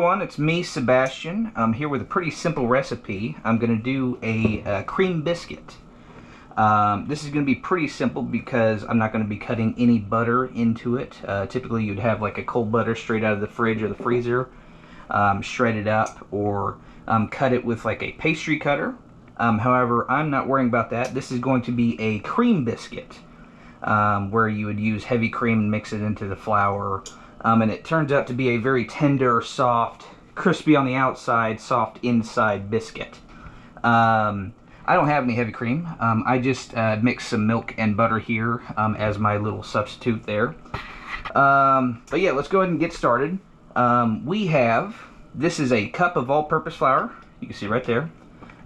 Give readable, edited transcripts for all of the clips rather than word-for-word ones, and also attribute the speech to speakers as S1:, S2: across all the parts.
S1: everyone, it's me, Sebastian. I'm here with a pretty simple recipe. I'm going to do a cream biscuit. This is going to be pretty simple because I'm not going to be cutting any butter into it. Typically you'd have like a cold butter straight out of the fridge or the freezer, shred it up, or cut it with like a pastry cutter. However, I'm not worrying about that. This is going to be a cream biscuit, where you would use heavy cream and mix it into the flour. And it turns out to be a very tender, soft, crispy on the outside, soft inside biscuit. I don't have any heavy cream. I just mixed some milk and butter here as my little substitute there. But yeah, let's go ahead and get started. This is a cup of all-purpose flour. You can see right there.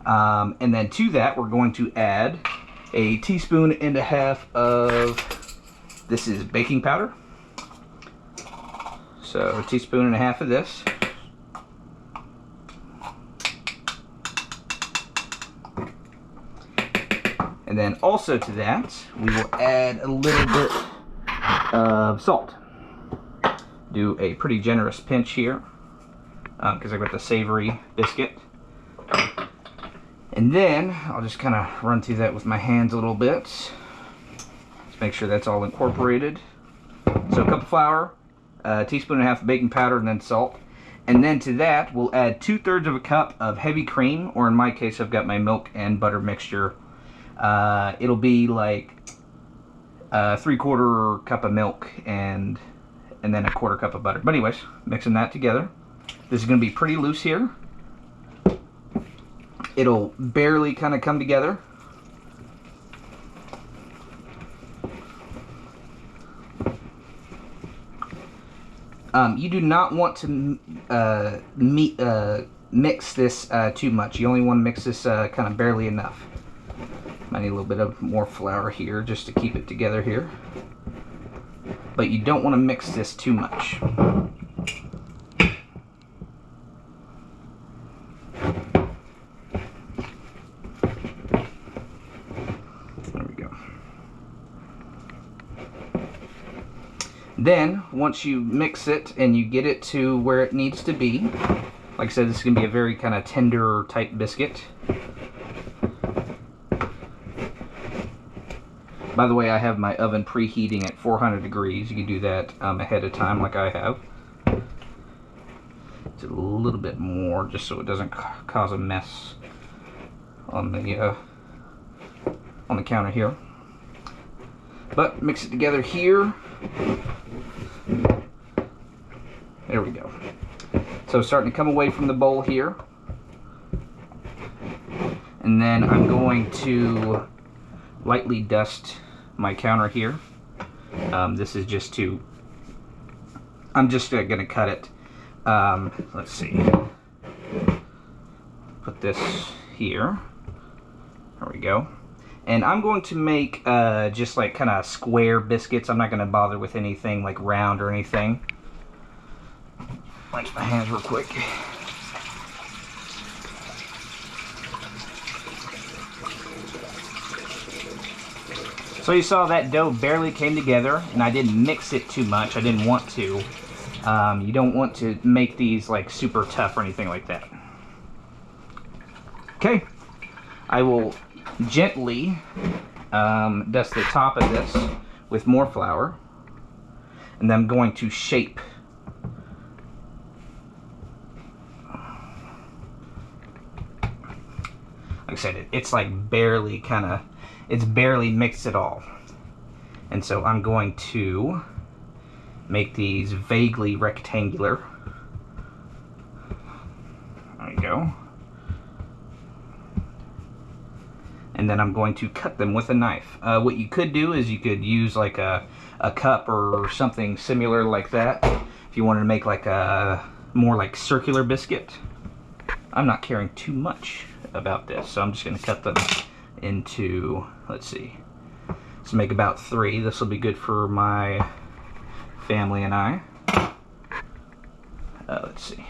S1: And then to that, we're going to add a teaspoon and a half of, this is baking powder. So a teaspoon and a half of this. And then also to that, we will add a little bit of salt. Do a pretty generous pinch here, because I've got the savory biscuit. And then I'll just kind of run through that with my hands a little bit. Let's make sure that's all incorporated. So a cup of flour, a teaspoon and a half of baking powder, and then salt. And then to that, we'll add 2/3 of a cup of heavy cream, or in my case, I've got my milk and butter mixture. It'll be like 3/4 cup of milk and then a 1/4 cup of butter. But anyways, mixing that together. This is going to be pretty loose here. It'll barely kind of come together. You do not want to mix this too much. You only want to mix this kind of barely enough. Might need a little bit of more flour here just to keep it together here. But you don't want to mix this too much. Then, once you mix it and you get it to where it needs to be, like I said, this is going to be a very kind of tender type biscuit. By the way, I have my oven preheating at 400 degrees. You can do that ahead of time like I have. It's a little bit more just so it doesn't cause a mess on the counter here. But mix it together here. There we go. So it's starting to come away from the bowl here. And then I'm going to lightly dust my counter here. This is just to, I'm just going to cut it. Let's see. Put this here. There we go. And I'm going to make just like kind of square biscuits. I'm not going to bother with anything like round or anything. Wash my hands real quick. So you saw that dough barely came together, and I didn't mix it too much. I didn't want to. You don't want to make these like super tough or anything like that. Okay. I will gently dust the top of this with more flour, and then I'm going to shape. Like I said, it's like barely it's barely mixed at all. And so I'm going to make these vaguely rectangular. There you go. And then I'm going to cut them with a knife. What you could do is you could use like a cup or something similar like that if you wanted to make like a more like circular biscuit. I'm not caring too much about this, so I'm just going to cut them into, let's see, let's make about 3. This will be good for my family and I. Let's see,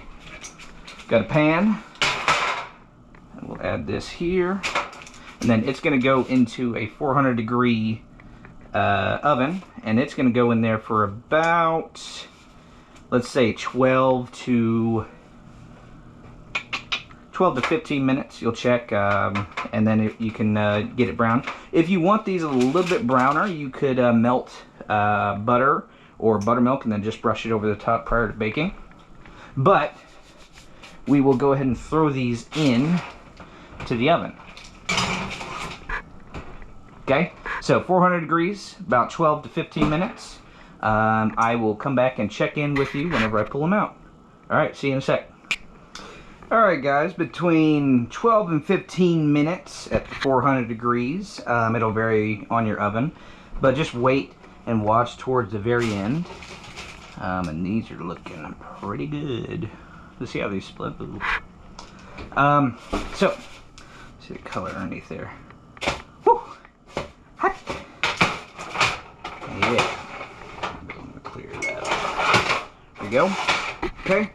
S1: got a pan, and we'll add this here. And then it's going to go into a 400 degree oven, and it's going to go in there for about, let's say 12 to 12 to 15 minutes. You'll check, and then you can get it brown. If you want these a little bit browner, you could melt butter or buttermilk and then just brush it over the top prior to baking. But we will go ahead and throw these in to the oven. Okay, so 400 degrees, about 12 to 15 minutes. I will come back and check in with you whenever I pull them out. All right, see you in a sec. All right, guys, between 12 and 15 minutes at 400 degrees. It'll vary on your oven, but just wait and watch towards the very end. And these are looking pretty good. Let's see how these split. So, see the color underneath there. Woo! Hot. Yeah. I'm going to clear that up. There you go. Okay.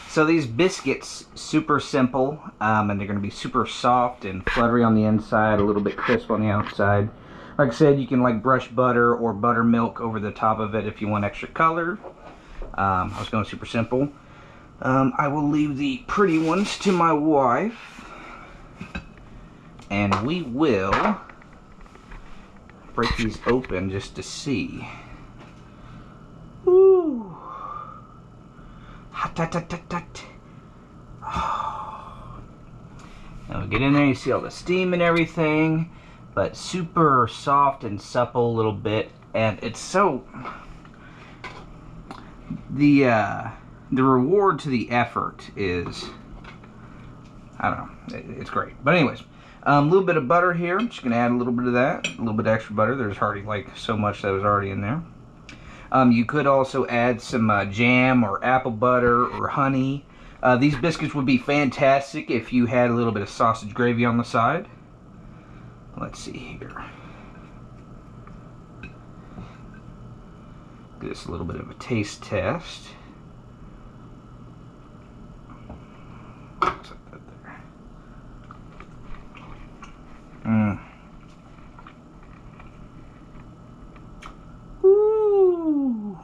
S1: So these biscuits, super simple, and they're going to be super soft and fluttery on the inside, a little bit crisp on the outside. Like I said, you can like brush butter or buttermilk over the top of it if you want extra color. I was going super simple. I will leave the pretty ones to my wife, and we will break these open just to see. Ooh. Hot, hot, hot, hot, hot. Oh. Now we get in there, you see all the steam and everything, but super soft and supple a little bit, and it's so... The reward to the effort is, I don't know, it's great. But anyways, a little bit of butter here. I'm just going to add a little bit of that, a little bit of extra butter. There's hardly like so much that was already in there. You could also add some jam or apple butter or honey. These biscuits would be fantastic if you had a little bit of sausage gravy on the side. Let's see here. Just a little bit of a taste test. What's that there? Ooh.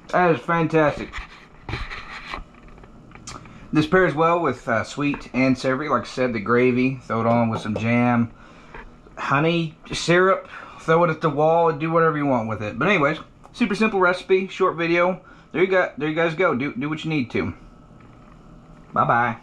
S1: That is fantastic. This pairs well with sweet and savory. Like I said, the gravy, throw it on with some jam, honey, syrup, throw it at the wall, and do whatever you want with it. But anyways, super simple recipe, short video. There you guys go. Do what you need to. Bye-bye.